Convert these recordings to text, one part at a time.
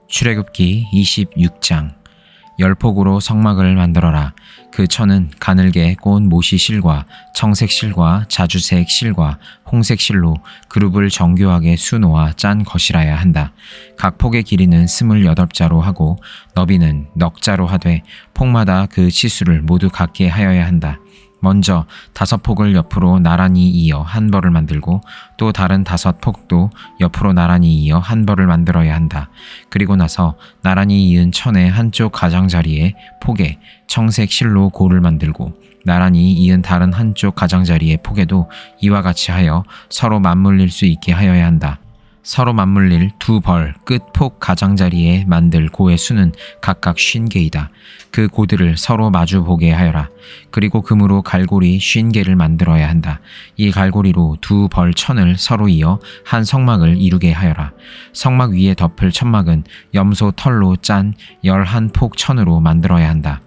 출애굽기 26장. 열폭으로 성막을 만들어라. 그 천은 가늘게 꼰 모시 실과 청색 실과 자주색 실과 홍색 실로 그룹을 정교하게 수놓아 짠 것이라야 한다. 각 폭의 길이는 28자로 하고 너비는 넉자로 하되 폭마다 그 치수를 모두 같게 하여야 한다. 먼저 5폭을 옆으로 나란히 이어 한 벌을 만들고 또 다른 5폭도 옆으로 나란히 이어 한 벌을 만들어야 한다. 그리고 나서 나란히 이은 천의 한쪽 가장자리에 폭에 청색 실로 고를 만들고 나란히 이은 다른 한쪽 가장자리의 폭에도 이와 같이 하여 서로 맞물릴 수 있게 하여야 한다. 서로 맞물릴 두 벌 끝폭 가장자리에 만들 고의 수는 각각 50개이다. 그 고들을 서로 마주 보게 하여라. 그리고 금으로 갈고리 50개를 만들어야 한다. 이 갈고리로 두 벌 천을 서로 이어 한 성막을 이루게 하여라. 성막 위에 덮을 천막은 염소 털로 짠 11폭 천으로 만들어야 한다.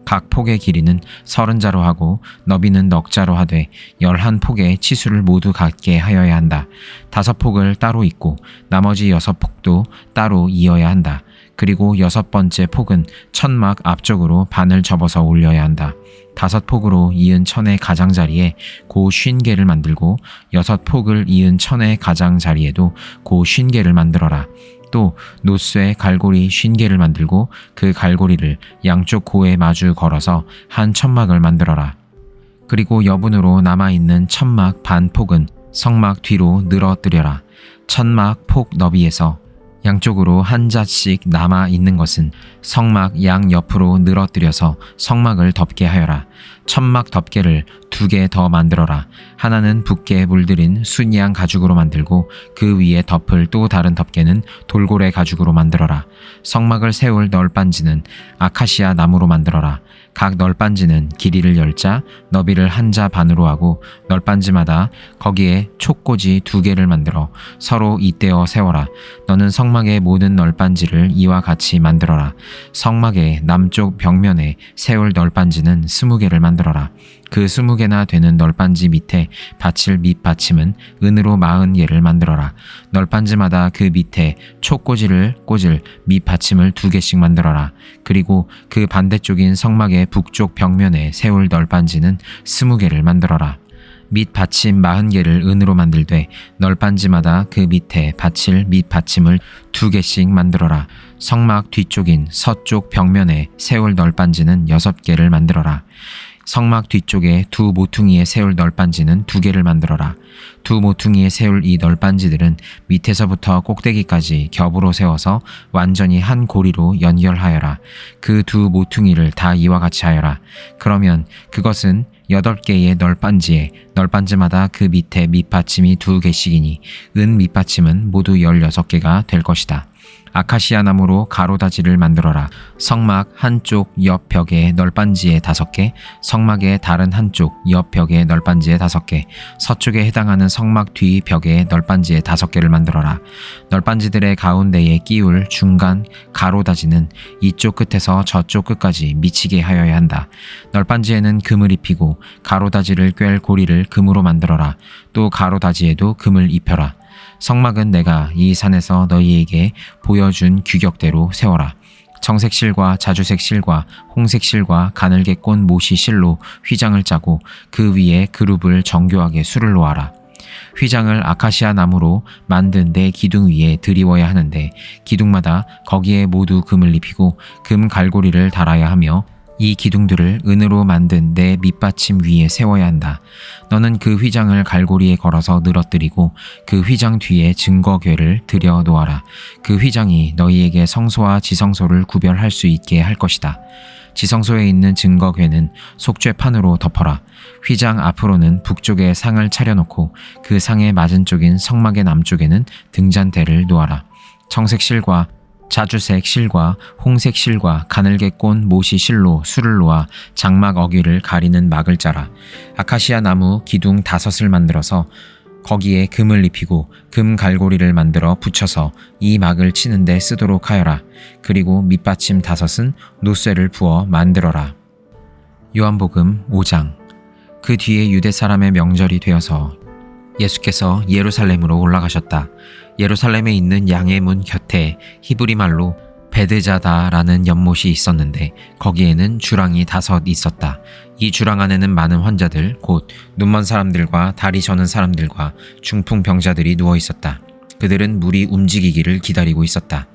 각 폭의 길이는 30자로 하고 너비는 넉자로 하되 11폭의 치수를 모두 같게 하여야 한다. 5폭을 따로 잇고 나머지 6폭도 따로 이어야 한다. 그리고 6번째 폭은 천막 앞쪽으로 반을 접어서 올려야 한다. 5폭으로 이은 천의 가장자리에 고 50개를 만들고 6폭을 이은 천의 가장자리에도 고 50개를 만들어라. 또 노쇠 갈고리 50개를 만들고 그 갈고리를 양쪽 고에 마주 걸어서 한 천막을 만들어라. 그리고 여분으로 남아있는 천막 반폭은 성막 뒤로 늘어뜨려라. 천막 폭 너비에서 양쪽으로 한 자씩 남아있는 것은 성막 양 옆으로 늘어뜨려서 성막을 덮게 하여라. 천막 덮개를 2개 더 만들어라. 하나는 붓게 물들인 순양 가죽으로 만들고 그 위에 덮을 또 다른 덮개는 돌고래 가죽으로 만들어라. 성막을 세울 널빤지는 아카시아 나무로 만들어라. 각 널빤지는 길이를 10자, 너비를 1자 반으로 하고 널빤지마다 거기에 촉꽂이 2개를 만들어 서로 잇대어 세워라. 너는 성막의 모든 널빤지를 이와 같이 만들어라. 성막의 남쪽 벽면에 세울 널빤지는 20개를 만들어라. 그 20개나 되는 널빤지 밑에 받칠 밑받침은 은으로 40개를 만들어라. 널빤지마다 그 밑에 촉꽂이를 꽂을 밑받침을 2개씩 만들어라. 그리고 그 반대쪽인 성막의 북쪽 벽면에 세울 널빤지는 20개를 만들어라. 밑받침 40개를 은으로 만들되 널빤지마다 그 밑에 받칠 밑받침을 2개씩 만들어라. 성막 뒤쪽인 서쪽 벽면에 세울 널빤지는 6개를 만들어라. 성막 뒤쪽에 두 모퉁이에 세울 널빤지는 2개를 만들어라. 두 모퉁이에 세울 이 널빤지들은 밑에서부터 꼭대기까지 겹으로 세워서 완전히 한 고리로 연결하여라. 그 두 모퉁이를 다 이와 같이 하여라. 그러면 그것은 8개의 널빤지에 널빤지마다 그 밑에 밑받침이 2개씩이니 은 밑받침은 모두 16개가 될 것이다. 아카시아 나무로 가로다지를 만들어라. 성막 한쪽 옆 벽에 널빤지에 5개, 성막의 다른 한쪽 옆 벽에 널빤지에 5개, 서쪽에 해당하는 성막 뒤 벽에 널빤지에 5개를 만들어라. 널빤지들의 가운데에 끼울 중간 가로다지는 이쪽 끝에서 저쪽 끝까지 미치게 하여야 한다. 널빤지에는 금을 입히고 가로다지를 꿰 고리를 금으로 만들어라. 또 가로다지에도 금을 입혀라. 성막은 내가 이 산에서 너희에게 보여준 규격대로 세워라. 청색 실과 자주색 실과 홍색 실과 가늘게 꼰 모시 실로 휘장을 짜고 그 위에 그룹을 정교하게 수를 놓아라. 휘장을 아카시아 나무로 만든 내 기둥 위에 드리워야 하는데 기둥마다 거기에 모두 금을 입히고 금 갈고리를 달아야 하며 이 기둥들을 은으로 만든 내 밑받침 위에 세워야 한다. 너는 그 휘장을 갈고리에 걸어서 늘어뜨리고 그 휘장 뒤에 증거궤를 들여 놓아라. 그 휘장이 너희에게 성소와 지성소를 구별할 수 있게 할 것이다. 지성소에 있는 증거궤는 속죄판으로 덮어라. 휘장 앞으로는 북쪽에 상을 차려놓고 그 상의 맞은쪽인 성막의 남쪽에는 등잔대를 놓아라. 청색 실과 자주색 실과 홍색 실과 가늘게 꼰 모시 실로 수를 놓아 장막 어귀를 가리는 막을 짜라. 아카시아 나무 기둥 5을 만들어서 거기에 금을 입히고 금 갈고리를 만들어 붙여서 이 막을 치는 데 쓰도록 하여라. 그리고 밑받침 5은 노쇠를 부어 만들어라. 요한복음 5장. 그 뒤에 유대 사람의 명절이 되어서 예수께서 예루살렘으로 올라가셨다. 예루살렘에 있는 양의 문 곁에 히브리 말로 베드자다라는 연못이 있었는데 거기에는 주랑이 5 있었다. 이 주랑 안에는 많은 환자들, 곧 눈먼 사람들과 다리 저는 사람들과 중풍병자들이 누워 있었다. 그들은 물이 움직이기를 기다리고 있었다.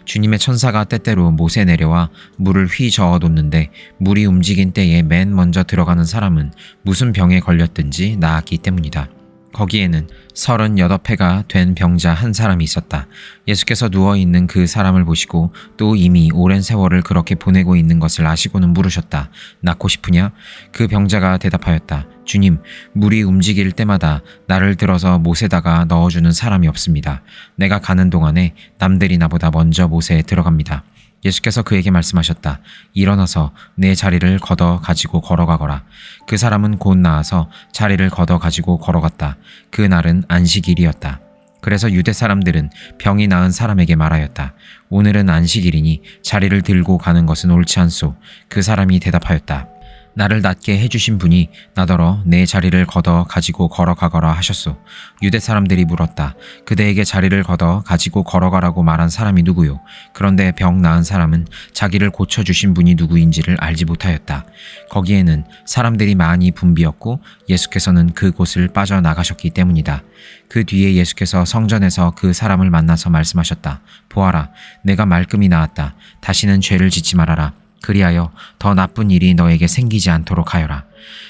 주님의 천사가 때때로 못에 내려와 물을 휘 저어 놓는데 물이 움직인 때에 맨 먼저 들어가는 사람은 무슨 병에 걸렸든지 나았기 때문이다. 거기에는 38회가 된 병자 한 사람이 있었다. 예수께서 누워있는 그 사람을 보시고 또 이미 오랜 세월을 그렇게 보내고 있는 것을 아시고는 물으셨다. 낫고 싶으냐? 그 병자가 대답하였다. 주님, 물이 움직일 때마다 나를 들어서 못에다가 넣어주는 사람이 없습니다. 내가 가는 동안에 남들이 나보다 먼저 못에 들어갑니다. 예수께서 그에게 말씀하셨다. 일어나서 내 자리를 걷어 가지고 걸어가거라. 그 사람은 곧 나아서 자리를 걷어 가지고 걸어갔다. 그 날은 안식일이었다. 그래서 유대 사람들은 병이 나은 사람에게 말하였다. 오늘은 안식일이니 자리를 들고 가는 것은 옳지 않소. 그 사람이 대답하였다. 나를 낫게 해주신 분이 나더러 내 자리를 걷어 가지고 걸어가거라 하셨소. 유대 사람들이 물었다. 그대에게 자리를 걷어 가지고 걸어가라고 말한 사람이 누구요? 그런데 병 나은 사람은 자기를 고쳐주신 분이 누구인지를 알지 못하였다. 거기에는 사람들이 많이 붐비었고 예수께서는 그곳을 빠져나가셨기 때문이다. 그 뒤에 예수께서 성전에서 그 사람을 만나서 말씀하셨다. 보아라, 내가 말끔히 나았다. 다시는 죄를 짓지 말아라. 그리하여 더 나쁜 일이 너에게 생기지 않도록 하여라.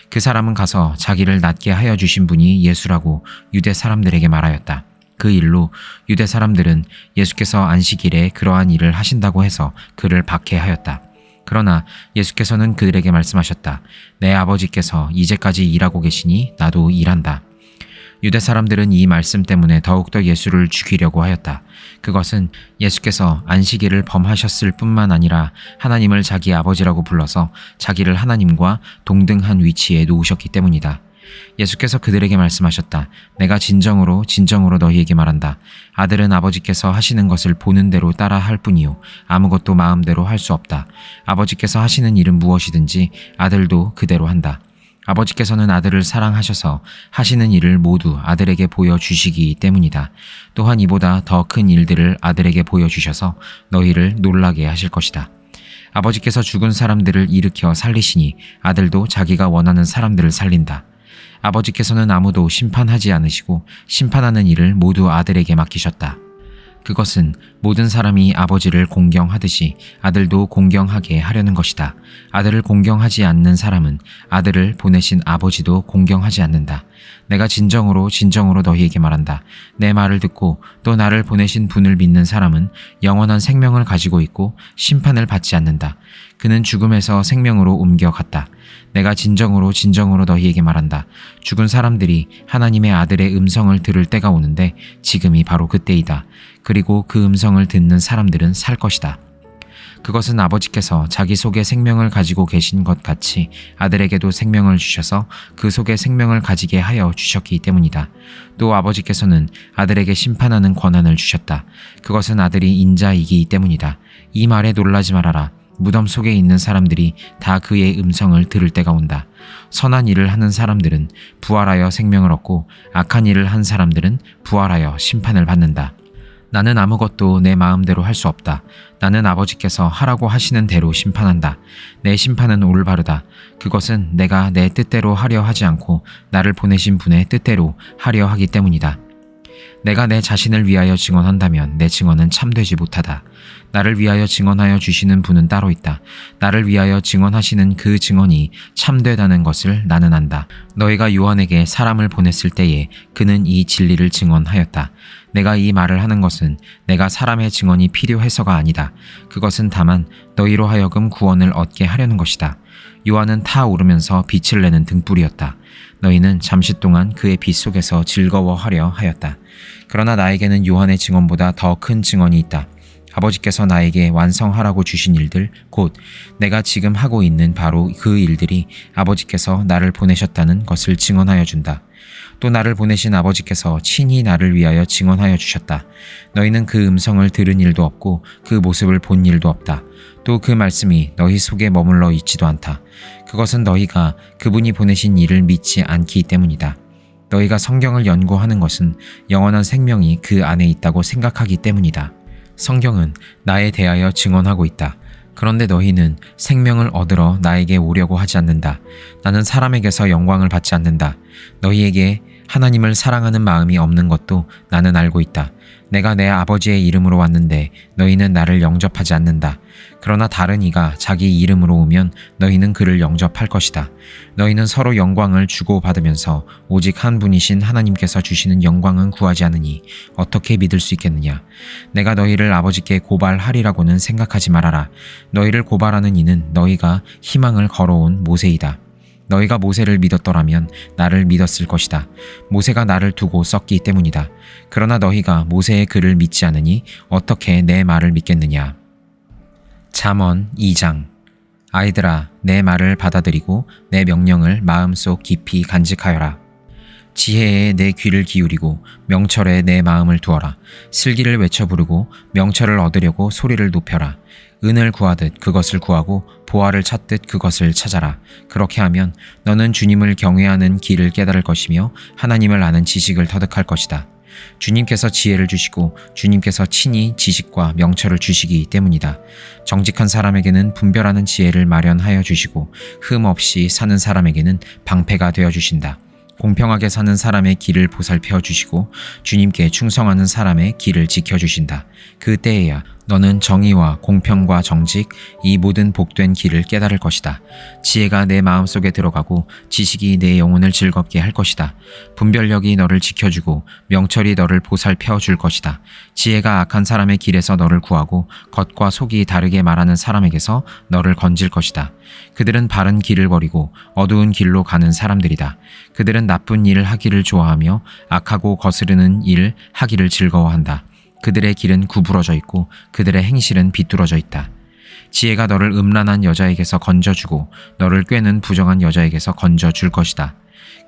그 사람은 가서 자기를 낫게 하여 주신 분이 예수라고 유대 사람들에게 말하였다. 그 일로 유대 사람들은 예수께서 안식일에 그러한 일을 하신다고 해서 그를 박해하였다. 그러나 예수께서는 그들에게 말씀하셨다. 내 아버지께서 이제까지 일하고 계시니 나도 일한다. 유대 사람들은 이 말씀 때문에 더욱더 예수를 죽이려고 하였다. 그것은 예수께서 안식일을 범하셨을 뿐만 아니라 하나님을 자기 아버지라고 불러서 자기를 하나님과 동등한 위치에 놓으셨기 때문이다. 예수께서 그들에게 말씀하셨다. 내가 진정으로 너희에게 말한다. 아들은 아버지께서 하시는 것을 보는 대로 따라 할 뿐이요 아무것도 마음대로 할 수 없다. 아버지께서 하시는 일은 무엇이든지 아들도 그대로 한다. 아버지께서는 아들을 사랑하셔서 하시는 일을 모두 아들에게 보여주시기 때문이다. 또한 이보다 더 큰 일들을 아들에게 보여주셔서 너희를 놀라게 하실 것이다. 아버지께서 죽은 사람들을 일으켜 살리시니 아들도 자기가 원하는 사람들을 살린다. 아버지께서는 아무도 심판하지 않으시고 심판하는 일을 모두 아들에게 맡기셨다. 그것은 모든 사람이 아버지를 공경하듯이 아들도 공경하게 하려는 것이다. 아들을 공경하지 않는 사람은 아들을 보내신 아버지도 공경하지 않는다. 내가 진정으로 너희에게 말한다. 내 말을 듣고 또 나를 보내신 분을 믿는 사람은 영원한 생명을 가지고 있고 심판을 받지 않는다. 그는 죽음에서 생명으로 옮겨갔다. 내가 진정으로 너희에게 말한다. 죽은 사람들이 하나님의 아들의 음성을 들을 때가 오는데 지금이 바로 그때이다. 그리고 그 음성을 듣는 사람들은 살 것이다. 그것은 아버지께서 자기 속에 생명을 가지고 계신 것 같이 아들에게도 생명을 주셔서 그 속에 생명을 가지게 하여 주셨기 때문이다. 또 아버지께서는 아들에게 심판하는 권한을 주셨다. 그것은 아들이 인자이기 때문이다. 이 말에 놀라지 말아라. 무덤 속에 있는 사람들이 다 그의 음성을 들을 때가 온다. 선한 일을 하는 사람들은 부활하여 생명을 얻고 악한 일을 한 사람들은 부활하여 심판을 받는다. 나는 아무것도 내 마음대로 할 수 없다. 나는 아버지께서 하라고 하시는 대로 심판한다. 내 심판은 올바르다. 그것은 내가 내 뜻대로 하려 하지 않고 나를 보내신 분의 뜻대로 하려 하기 때문이다. 내가 내 자신을 위하여 증언한다면 내 증언은 참되지 못하다. 나를 위하여 증언하여 주시는 분은 따로 있다. 나를 위하여 증언하시는 그 증언이 참되다는 것을 나는 안다. 너희가 요한에게 사람을 보냈을 때에 그는 이 진리를 증언하였다. 내가 이 말을 하는 것은 내가 사람의 증언이 필요해서가 아니다. 그것은 다만 너희로 하여금 구원을 얻게 하려는 것이다. 요한은 타오르면서 빛을 내는 등불이었다. 너희는 잠시 동안 그의 빛 속에서 즐거워하려 하였다. 그러나 나에게는 요한의 증언보다 더 큰 증언이 있다. 아버지께서 나에게 완성하라고 주신 일들, 곧 내가 지금 하고 있는 바로 그 일들이 아버지께서 나를 보내셨다는 것을 증언하여 준다. 또 나를 보내신 아버지께서 친히 나를 위하여 증언하여 주셨다. 너희는 그 음성을 들은 일도 없고 그 모습을 본 일도 없다. 또 그 말씀이 너희 속에 머물러 있지도 않다. 그것은 너희가 그분이 보내신 일을 믿지 않기 때문이다. 너희가 성경을 연구하는 것은 영원한 생명이 그 안에 있다고 생각하기 때문이다. 성경은 나에 대하여 증언하고 있다. 그런데 너희는 생명을 얻으러 나에게 오려고 하지 않는다. 나는 사람에게서 영광을 받지 않는다. 너희에게 하나님을 사랑하는 마음이 없는 것도 나는 알고 있다. 내가 내 아버지의 이름으로 왔는데 너희는 나를 영접하지 않는다. 그러나 다른 이가 자기 이름으로 오면 너희는 그를 영접할 것이다. 너희는 서로 영광을 주고받으면서 오직 한 분이신 하나님께서 주시는 영광은 구하지 않으니 어떻게 믿을 수 있겠느냐. 내가 너희를 아버지께 고발하리라고는 생각하지 말아라. 너희를 고발하는 이는 너희가 희망을 걸어온 모세이다. 너희가 모세를 믿었더라면 나를 믿었을 것이다. 모세가 나를 두고 썼기 때문이다. 그러나 너희가 모세의 글을 믿지 않으니 어떻게 내 말을 믿겠느냐. 잠언 2장. 아이들아, 내 말을 받아들이고 내 명령을 마음속 깊이 간직하여라. 지혜에 내 귀를 기울이고 명철에 내 마음을 두어라. 슬기를 외쳐 부르고 명철을 얻으려고 소리를 높여라. 은을 구하듯 그것을 구하고 보화를 찾듯 그것을 찾아라. 그렇게 하면 너는 주님을 경외하는 길을 깨달을 것이며 하나님을 아는 지식을 터득할 것이다. 주님께서 지혜를 주시고 주님께서 친히 지식과 명철을 주시기 때문이다. 정직한 사람에게는 분별하는 지혜를 마련하여 주시고 흠 없이 사는 사람에게는 방패가 되어 주신다. 공평하게 사는 사람의 길을 보살펴 주시고 주님께 충성하는 사람의 길을 지켜주신다. 그때에야 너는 정의와 공평과 정직, 이 모든 복된 길을 깨달을 것이다. 지혜가 내 마음속에 들어가고 지식이 내 영혼을 즐겁게 할 것이다. 분별력이 너를 지켜주고 명철이 너를 보살펴 줄 것이다. 지혜가 악한 사람의 길에서 너를 구하고 겉과 속이 다르게 말하는 사람에게서 너를 건질 것이다. 그들은 바른 길을 버리고 어두운 길로 가는 사람들이다. 그들은 나쁜 일을 하기를 좋아하며 악하고 거스르는 일 하기를 즐거워한다. 그들의 길은 구부러져 있고 그들의 행실은 비뚤어져 있다. 지혜가 너를 음란한 여자에게서 건져주고 너를 꿰는 부정한 여자에게서 건져줄 것이다.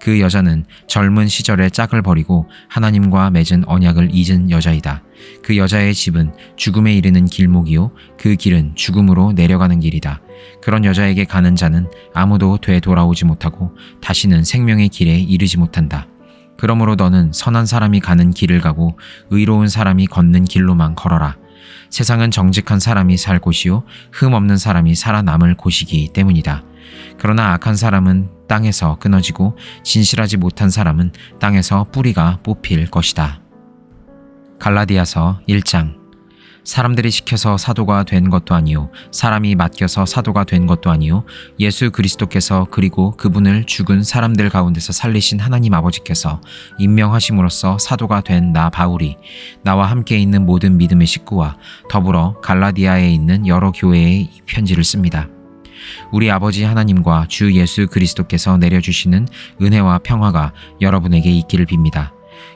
그 여자는 젊은 시절에 짝을 버리고 하나님과 맺은 언약을 잊은 여자이다. 그 여자의 집은 죽음에 이르는 길목이요 그 길은 죽음으로 내려가는 길이다. 그런 여자에게 가는 자는 아무도 되돌아오지 못하고 다시는 생명의 길에 이르지 못한다. 그러므로 너는 선한 사람이 가는 길을 가고 의로운 사람이 걷는 길로만 걸어라. 세상은 정직한 사람이 살 곳이요 흠 없는 사람이 살아남을 곳이기 때문이다. 그러나 악한 사람은 땅에서 끊어지고 진실하지 못한 사람은 땅에서 뿌리가 뽑힐 것이다. 갈라디아서 1장. 사람들이 시켜서 사도가 된 것도 아니요 사람이 맡겨서 사도가 된 것도 아니요 예수 그리스도께서 그리고 그분을 죽은 사람들 가운데서 살리신 하나님 아버지께서 임명하심으로써 사도가 된 나 바울이 나와 함께 있는 모든 믿음의 식구와 더불어 갈라디아에 있는 여러 교회에 이 편지를 씁니다. 우리 아버지 하나님과 주 예수 그리스도께서 내려주시는 은혜와 평화가 여러분에게 있기를 빕니다.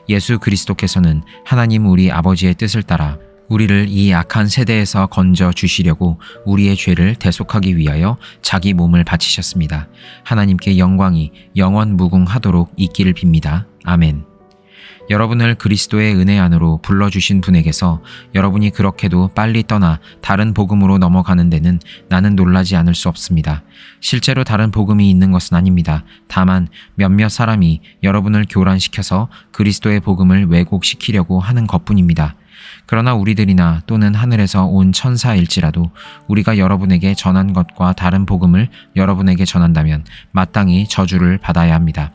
예수 그리스도께서는 하나님 우리 아버지의 뜻을 따라 우리를 이 악한 세대에서 건져 주시려고 우리의 죄를 대속하기 위하여 자기 몸을 바치셨습니다. 하나님께 영광이 영원 무궁하도록 있기를 빕니다. 아멘. 여러분을 그리스도의 은혜 안으로 불러주신 분에게서 여러분이 그렇게도 빨리 떠나 다른 복음으로 넘어가는 데는 나는 놀라지 않을 수 없습니다. 실제로 다른 복음이 있는 것은 아닙니다. 다만 몇몇 사람이 여러분을 교란시켜서 그리스도의 복음을 왜곡시키려고 하는 것뿐입니다. 그러나 우리들이나 또는 하늘에서 온 천사일지라도 우리가 여러분에게 전한 것과 다른 복음을 여러분에게 전한다면 마땅히 저주를 받아야 합니다.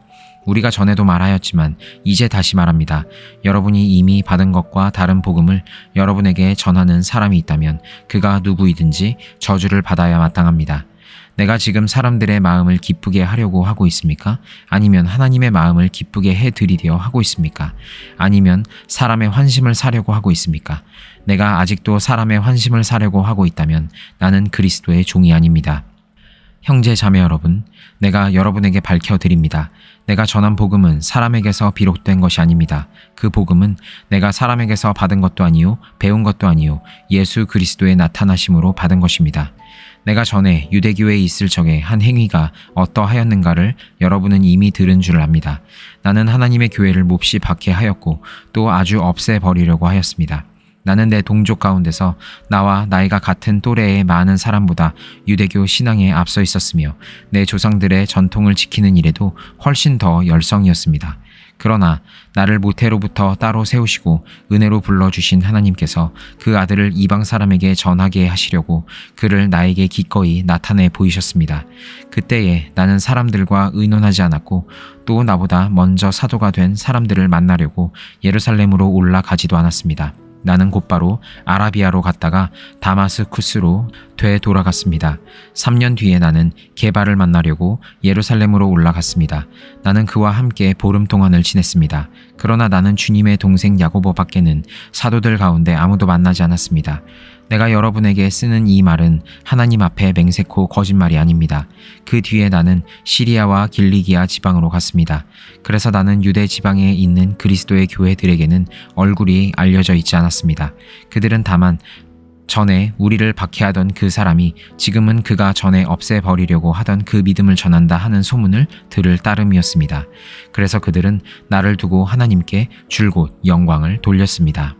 우리가 전에도 말하였지만 이제 다시 말합니다. 여러분이 이미 받은 것과 다른 복음을 여러분에게 전하는 사람이 있다면 그가 누구이든지 저주를 받아야 마땅합니다. 내가 지금 사람들의 마음을 기쁘게 하려고 하고 있습니까? 아니면 하나님의 마음을 기쁘게 해드리려 하고 있습니까? 아니면 사람의 환심을 사려고 하고 있습니까? 내가 아직도 사람의 환심을 사려고 하고 있다면 나는 그리스도의 종이 아닙니다. 형제 자매 여러분, 내가 여러분에게 밝혀드립니다. 내가 전한 복음은 사람에게서 비롯된 것이 아닙니다. 그 복음은 내가 사람에게서 받은 것도 아니요 배운 것도 아니요 예수 그리스도의 나타나심으로 받은 것입니다. 내가 전에 유대교회에 있을 적에 한 행위가 어떠하였는가를 여러분은 이미 들은 줄 압니다. 나는 하나님의 교회를 몹시 박해하였고 또 아주 없애버리려고 하였습니다. 나는 내 동족 가운데서 나와 나이가 같은 또래의 많은 사람보다 유대교 신앙에 앞서 있었으며 내 조상들의 전통을 지키는 일에도 훨씬 더 열성이었습니다. 그러나 나를 모태로부터 따로 세우시고 은혜로 불러주신 하나님께서 그 아들을 이방 사람에게 전하게 하시려고 그를 나에게 기꺼이 나타내 보이셨습니다. 그때에 나는 사람들과 의논하지 않았고 또 나보다 먼저 사도가 된 사람들을 만나려고 예루살렘으로 올라가지도 않았습니다. 나는 곧바로 아라비아로 갔다가 다마스쿠스로 되돌아갔습니다. 3년 뒤에 나는 게바를 만나려고 예루살렘으로 올라갔습니다. 나는 그와 함께 보름 동안을 지냈습니다. 그러나 나는 주님의 동생 야고보 밖에는 사도들 가운데 아무도 만나지 않았습니다. 내가 여러분에게 쓰는 이 말은 하나님 앞에 맹세코 거짓말이 아닙니다. 그 뒤에 나는 시리아와 길리기아 지방으로 갔습니다. 그래서 나는 유대 지방에 있는 그리스도의 교회들에게는 얼굴이 알려져 있지 않았습니다. 그들은 다만 전에 우리를 박해하던 그 사람이 지금은 그가 전에 없애버리려고 하던 그 믿음을 전한다 하는 소문을 들을 따름이었습니다. 그래서 그들은 나를 두고 하나님께 줄곧 영광을 돌렸습니다.